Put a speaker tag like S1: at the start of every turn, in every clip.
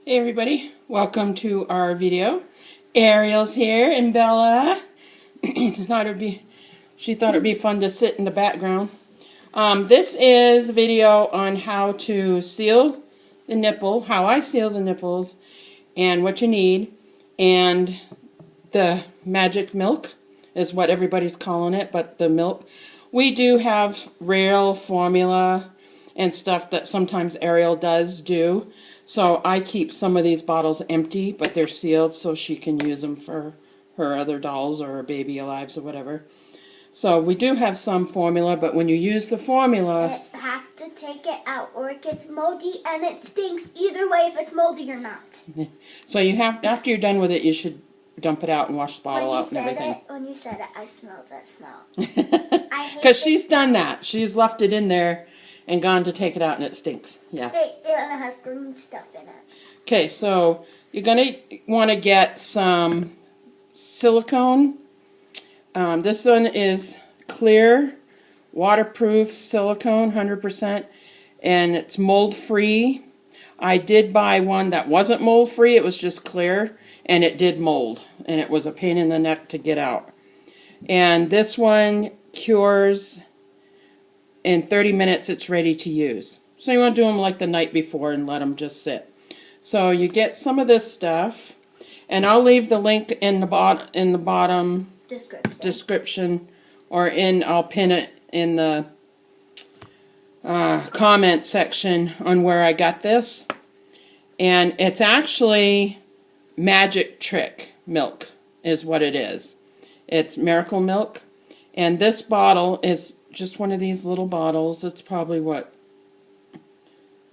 S1: Hey everybody, welcome to our video. Ariel's here and Bella. She thought it'd be fun to sit in the background. This is a video on how to seal the nipple, how I seal the nipples, and what you need. And the magic milk is what everybody's calling it, but the milk. We do have real formula and stuff that sometimes Ariel does do. So I keep some of these bottles empty, but they're sealed so she can use them for her other dolls or her baby alives or whatever. So we do have some formula, but when you use the formula...
S2: You have to take it out or it gets moldy and it stinks either way if it's moldy or not.
S1: So you have, after you're done with it, you should dump it out and wash the bottle out and everything.
S2: When you said it, I smelled that smell.
S1: Because she's done that. She's left it in there and gone to take it out and it stinks. Yeah.
S2: It has green stuff in it.
S1: Okay, so you're going to want to get some silicone. This one is clear, waterproof silicone, 100%, and it's mold-free. I did buy one that wasn't mold-free. It was just clear, and it did mold, and it was a pain in the neck to get out. And this one cures... in 30 minutes it's ready to use. So you want to do them like the night before and let them just sit. So you get some of this stuff, and I'll leave the link in the bottom description, or I'll pin it in the comment section on where I got this. And it's actually magic trick milk is what it is. It's miracle milk, and this bottle is just one of these little bottles. It's probably, what,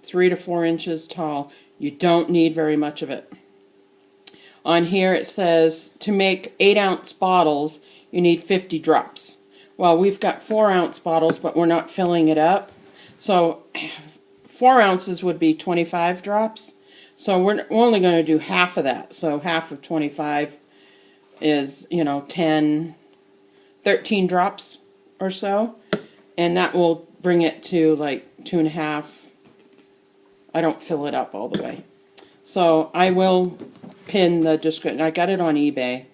S1: 3 to 4 inches tall. You don't need very much of it. On here it says to make 8-ounce bottles, you need 50 drops. Well, we've got 4-ounce bottles, but we're not filling it up. So 4 ounces would be 25 drops. So we're only going to do half of that. So half of 25 is, 10, 13 drops or so. And that will bring it to like 2.5. I don't fill it up all the way. So I will pin the description. I got it on eBay.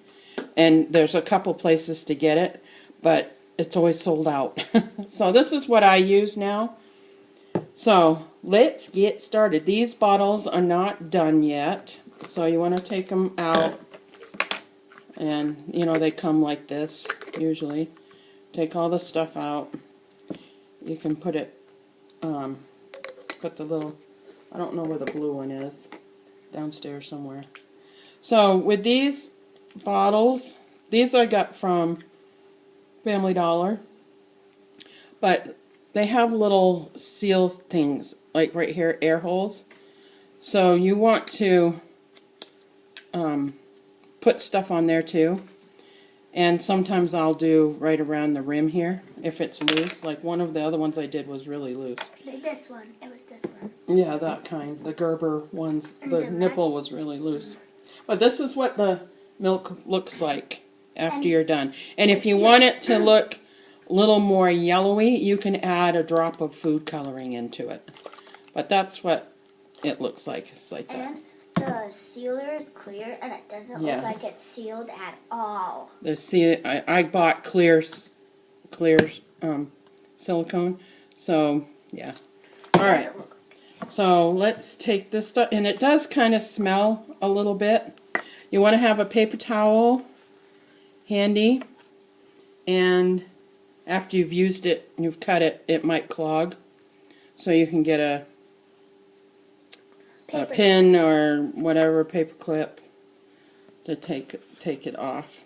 S1: And there's a couple places to get it. But it's always sold out. So this is what I use now. So let's get started. These bottles are not done yet. So you want to take them out. And, they come like this usually. Take all the stuff out. You can put it, put the little, I don't know where the blue one is, downstairs somewhere. So with these bottles, these I got from Family Dollar, but they have little seal things, like right here, air holes. So you want to put stuff on there too. And sometimes I'll do right around the rim here, if it's loose. Like one of the other ones I did was really loose.
S2: This one. It was this one.
S1: Yeah, that kind. The Gerber ones. The nipple was really loose. But this is what the milk looks like after you're done. And if you want it to look a little more yellowy, you can add a drop of food coloring into it. But that's what it looks like. It's like that.
S2: The sealer is clear, and it doesn't look like it's sealed at all.
S1: I bought clear silicone, so yeah. All right. So let's take this stuff, and it does kind of smell a little bit. You want to have a paper towel handy, and after you've used it, and you've cut it, it might clog, so you can get a pin or whatever, paper clip to take it off.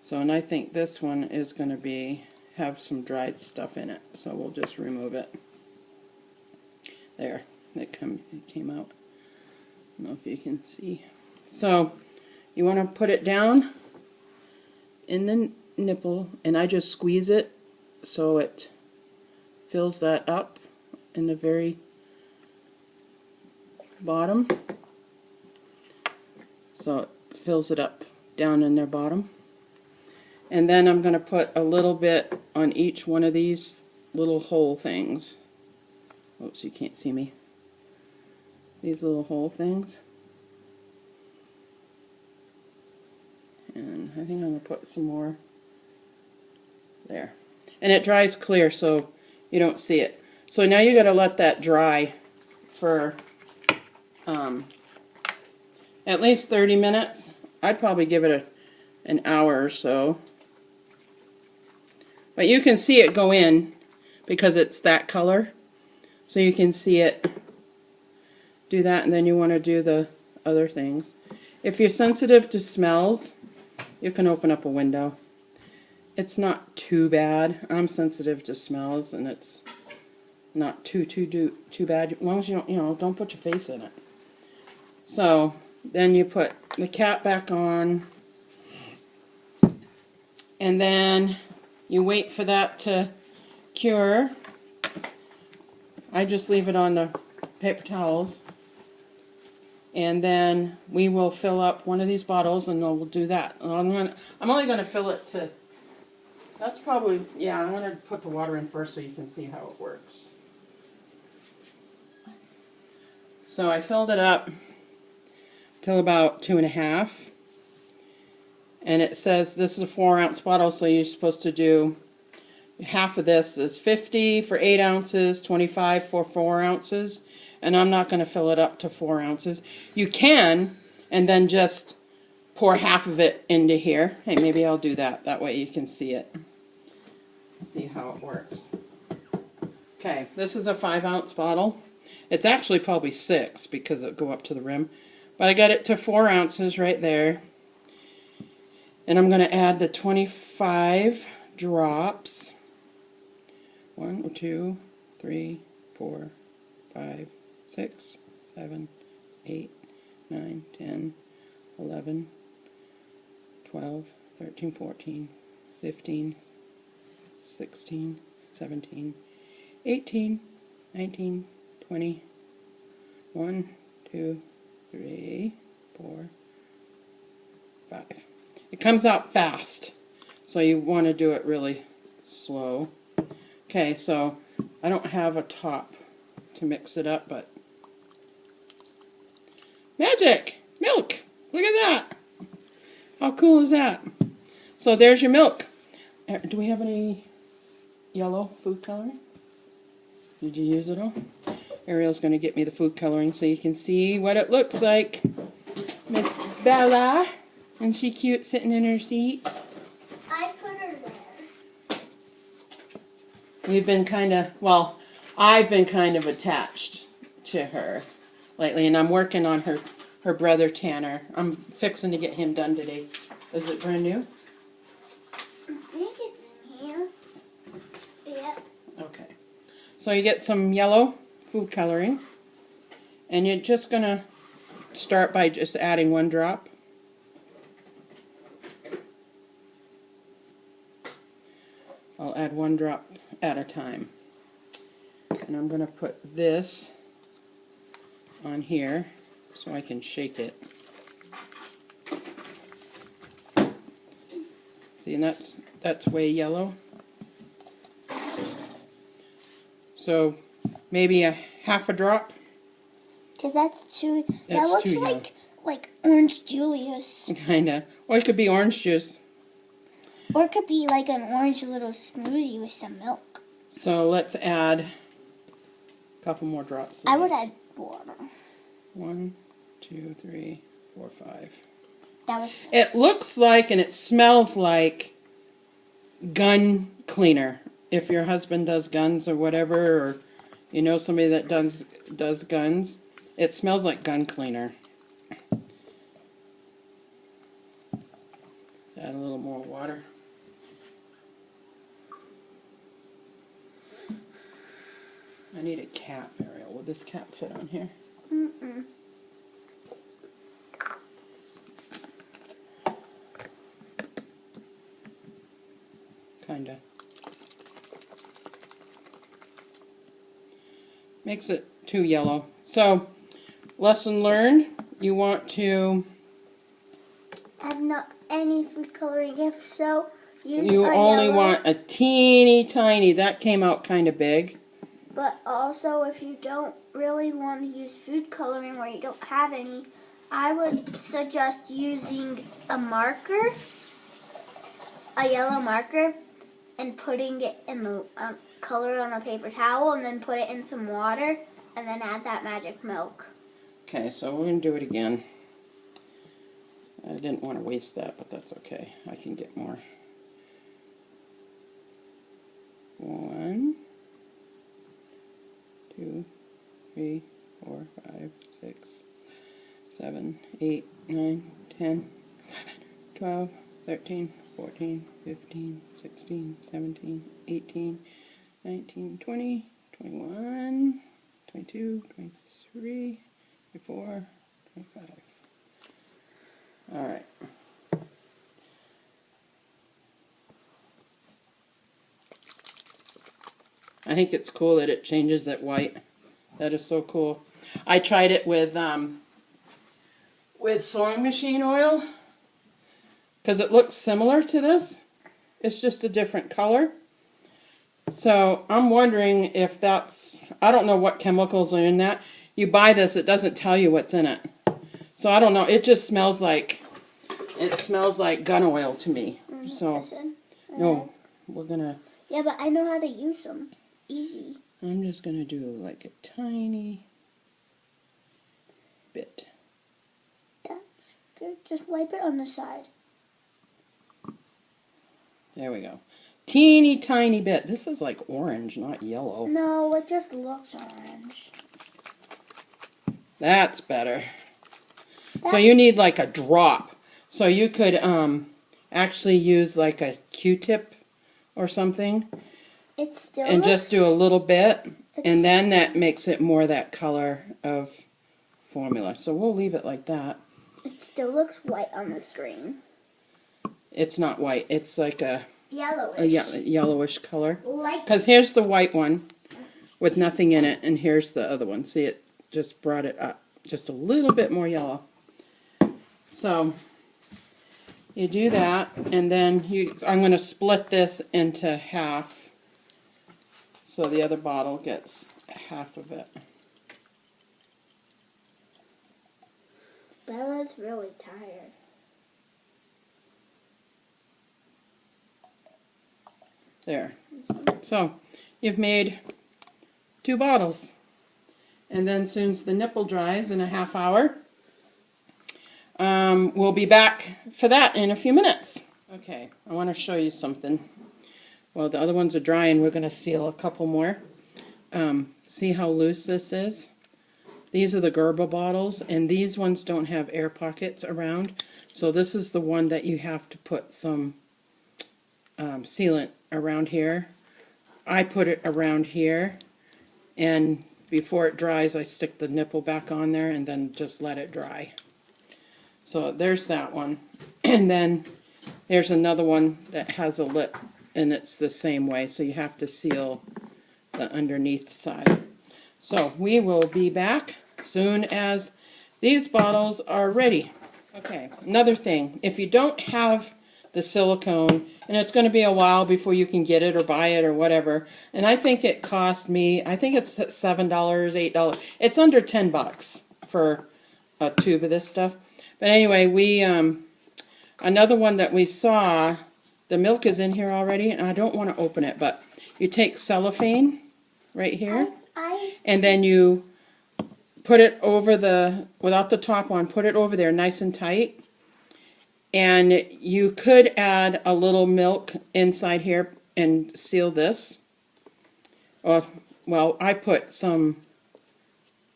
S1: So, and I think this one is going to have some dried stuff in it, so we'll just remove it. There, it came out. I don't know if you can see. So you want to put it down in the nipple, and I just squeeze it so it fills that up in the very bottom, so it fills it up down in their bottom. And then I'm going to put a little bit on each one of these little hole things. Oops, you can't see me. these little hole things. And I think I'm going to put some more there. And it dries clear so you don't see it. So now you got to let that dry for at least 30 minutes. I'd probably give it an hour or so. But you can see it go in because it's that color. So you can see it do that, and then you want to do the other things. If you're sensitive to smells, you can open up a window. It's not too bad. I'm sensitive to smells, and it's not too bad. As long as you don't put your face in it. So then you put the cap back on, and then you wait for that to cure. I just leave it on the paper towels, and then we will fill up one of these bottles, and then we'll do that. I'm only going to fill it to. That's probably, yeah, I'm going to put the water in first so you can see how it works. So I filled it up till about 2.5. And it says this is a 4-ounce bottle, so you're supposed to do half of this is 50 for 8 ounces, 25 for 4 ounces. And I'm not going to fill it up to 4 ounces. You can, and then just pour half of it into here. Hey, maybe I'll do that. That way you can see it. See how it works. Okay, this is a 5-ounce bottle. It's actually probably 6 because it'll go up to the rim. But I got it to 4 ounces right there. And I'm going to add the 25 drops. 1, 2, 3, 4, 5, 6, 7, 8, 9, 10, 11, 12, 13, 14, 15, 16, 17, 18, 19, 20, 1, 2, 3, 4, 5. It comes out fast, so you want to do it really slow. Okay, so I don't have a top to mix it up, but magic! Milk! Look at that! How cool is that? So there's your milk. Do we have any yellow food coloring? Did you use it all? Ariel's going to get me the food coloring so you can see what it looks like. Miss Bella. Isn't she cute sitting in her seat?
S2: I put her there.
S1: We've been kind of, well, I've been kind of attached to her lately, and I'm working on her brother Tanner. I'm fixing to get him done today. Is it brand new?
S2: I think it's in here. Yep.
S1: Okay. So you get some yellow food coloring, and you're just going to start by just adding 1 drop. I'll add 1 drop at a time. And I'm going to put this on here so I can shake it. See, and that's way yellow. So maybe a half a drop.
S2: Because that's too. That
S1: That's
S2: looks
S1: too
S2: like orange Julius.
S1: Kinda. Or it could be orange juice.
S2: Or it could be like an orange little smoothie with some milk.
S1: So let's add a couple more drops.
S2: I would add water.
S1: 1, 2, 3, 4, 5.
S2: That was.
S1: It looks like and it smells like gun cleaner. If your husband does guns or whatever, or you know somebody that does guns, it smells like gun cleaner. Add a little more water. I need a cap, Ariel. Will this cap fit on here?
S2: Mm-mm.
S1: Kinda. Makes it too yellow. So, lesson learned. You want to...
S2: Have not any food coloring. If so, use
S1: You
S2: a
S1: only
S2: yellow.
S1: want a teeny tiny. That came out kind of big.
S2: But also, if you don't really want to use food coloring or you don't have any, I would suggest using a marker, a yellow marker, and putting it in the color on a paper towel, and then put it in some water, and then add that magic milk.
S1: Okay, so we're going to do it again. I didn't want to waste that, but that's okay. I can get more. 1, 2, 3, 4, 5, 6, 7, 8, 9, 10, 11, 12, 13, 14, 15, 16, 17, 18, 19, 20, 21, 22, 23, 24, 25. All right. I think it's cool that it changes it white. That is so cool. I tried it with sewing machine oil because it looks similar to this. It's just a different color. So I'm wondering if that's, I don't know what chemicals are in that. You buy this, it doesn't tell you what's in it. So I don't know. It just smells like, gun oil to me. So no, we're gonna.
S2: Yeah, but I know how to use them. Easy.
S1: I'm just gonna do like a tiny bit.
S2: That's good. Just wipe it on the side.
S1: There we go. Teeny tiny bit. This is like orange, not yellow.
S2: No, it just looks orange.
S1: That's better. So you need like a drop. So you could actually use like a Q-tip or something.
S2: It still
S1: and
S2: looks,
S1: just do a little bit, and then that makes it more that color of formula. So we'll leave it like that.
S2: It still looks white on the screen.
S1: It's not white. It's like a
S2: Yellowish.
S1: color.
S2: Like,
S1: Because here's the white one with nothing in it, and here's the other one. See, it just brought it up just a little bit more yellow. So you do that, and then I'm going to split this into half. So the other bottle gets half of it.
S2: Bella's really tired.
S1: There. So you've made 2 bottles. And then as soon as the nipple dries in a half hour, we'll be back for that in a few minutes. Okay, I want to show you something. Well, the other ones are drying. We're going to seal a couple more. See how loose this is? These are the Gerber bottles, and these ones don't have air pockets around. So this is the one that you have to put some sealant around here. I put it around here, and before it dries, I stick the nipple back on there and then just let it dry. So there's that one. And then there's another one that has a lip, and it's the same way, so you have to seal the underneath side. So we will be back soon as these bottles are ready. Okay, another thing, if you don't have the silicone, and it's going to be a while before you can get it or buy it or whatever, and I think it cost me, I think it's $7, $8. It's under $10 for a tube of this stuff. But anyway, we another one that we saw, the milk is in here already, and I don't want to open it, but you take cellophane right here, and then you put it over the, without the top on, put it over there nice and tight. And you could add a little milk inside here and seal this. Well, I put some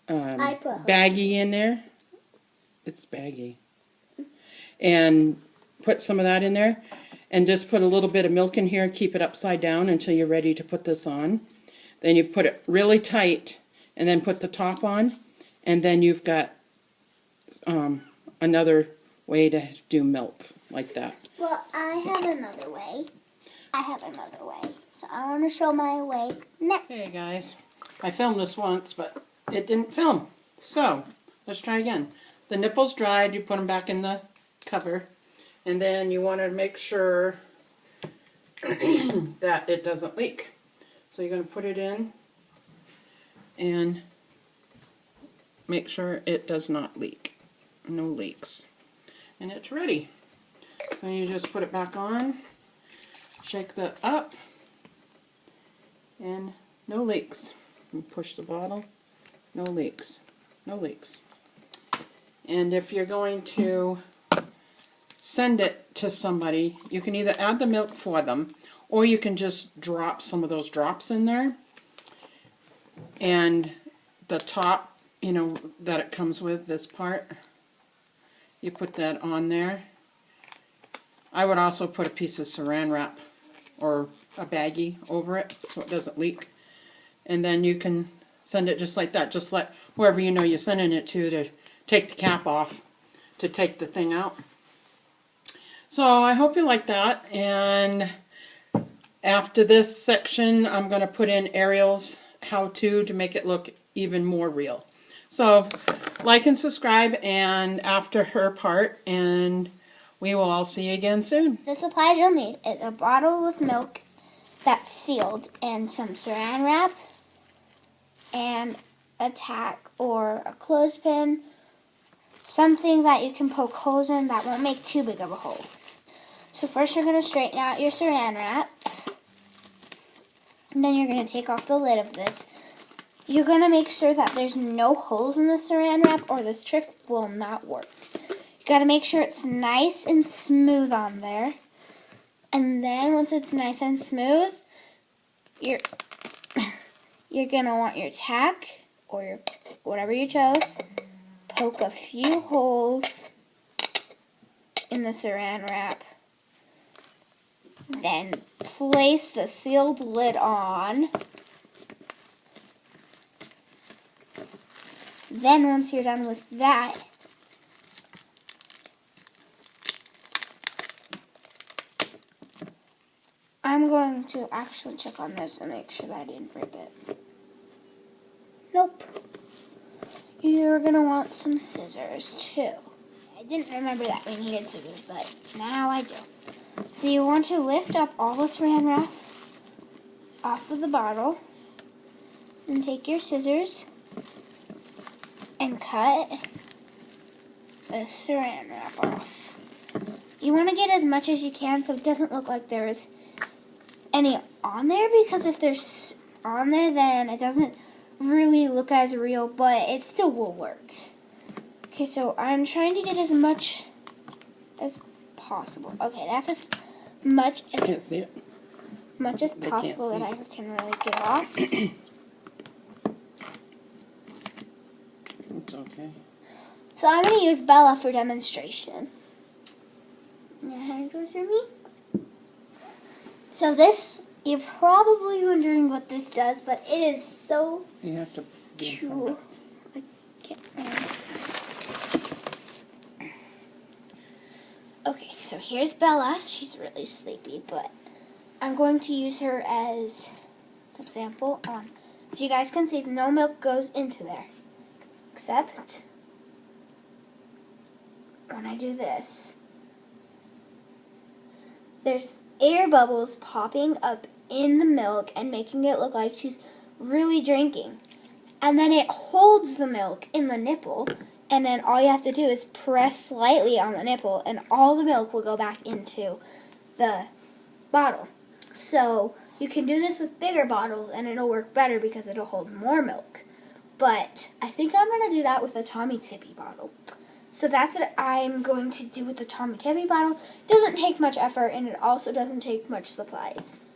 S1: baggy in there. It's baggy. And put some of that in there. And just put a little bit of milk in here and keep it upside down until you're ready to put this on. Then you put it really tight and then put the top on. And then you've got another way to do milk like that.
S2: Well, I have another way. So I want to show my way next.
S1: Hey guys, I filmed this once, but it didn't film. So let's try again. The nipples dried, you put them back in the cover, and then you want to make sure that it doesn't leak. So you're going to put it in and make sure it does not leak. No leaks. And it's ready. So you just put it back on, shake that up, and no leaks. And push the bottle, no leaks, no leaks. And if you're going to send it to somebody, you can either add the milk for them, or you can just drop some of those drops in there. And the top, you know, that it comes with, this part, you put that on there. I would also put a piece of saran wrap or a baggie over it so it doesn't leak. And then you can send it just like that. Just let whoever you know you're sending it to take the cap off, to take the thing out. So I hope you like that. And after this section, I'm going to put in Ariel's how-to make it look even more real. So like and subscribe, and after her part, and we will all see you again soon.
S2: The supplies you'll need is a bottle with milk that's sealed, and some saran wrap, and a tack or a clothespin, something that you can poke holes in that won't make too big of a hole. So first you're going to straighten out your saran wrap, and then you're going to take off the lid of this. You're going to make sure that there's no holes in the saran wrap, or this trick will not work. You got to make sure it's nice and smooth on there. And then once it's nice and smooth, you're going to want your tack, or your whatever you chose. Poke a few holes in the saran wrap. Then place the sealed lid on. Then once you're done with that, I'm going to actually check on this and make sure that I didn't rip it. Nope. You're going to want some scissors too. I didn't remember that we needed scissors, but now I do. So you want to lift up all the saran wrap off of the bottle, and take your scissors and cut the saran wrap off. You want to get as much as you can so it doesn't look like there's any on there, because if there's on there, then it doesn't really look as real, but it still will work. Okay, so I'm trying to get as much as possible. Okay, that's as much as,
S1: Can't see it.
S2: Much as possible that I can really get off.
S1: It's okay.
S2: So I'm going to use Bella for demonstration. Now, hand goes to me. So this, you're probably wondering what this does, but it is so
S1: You have to be
S2: cool. I can't. Okay, so here's Bella. She's really sleepy, but I'm going to use her as an example on. As you guys can see, no milk goes into there, except when I do this. There's air bubbles popping up in the milk and making it look like she's really drinking. And then it holds the milk in the nipple, and then all you have to do is press slightly on the nipple, and all the milk will go back into the bottle. So you can do this with bigger bottles, and it'll work better because it'll hold more milk. But I think I'm going to do that with a Tommy Tippy bottle. So that's what I'm going to do with the Tommy Tippy bottle. It doesn't take much effort, and it also doesn't take much supplies.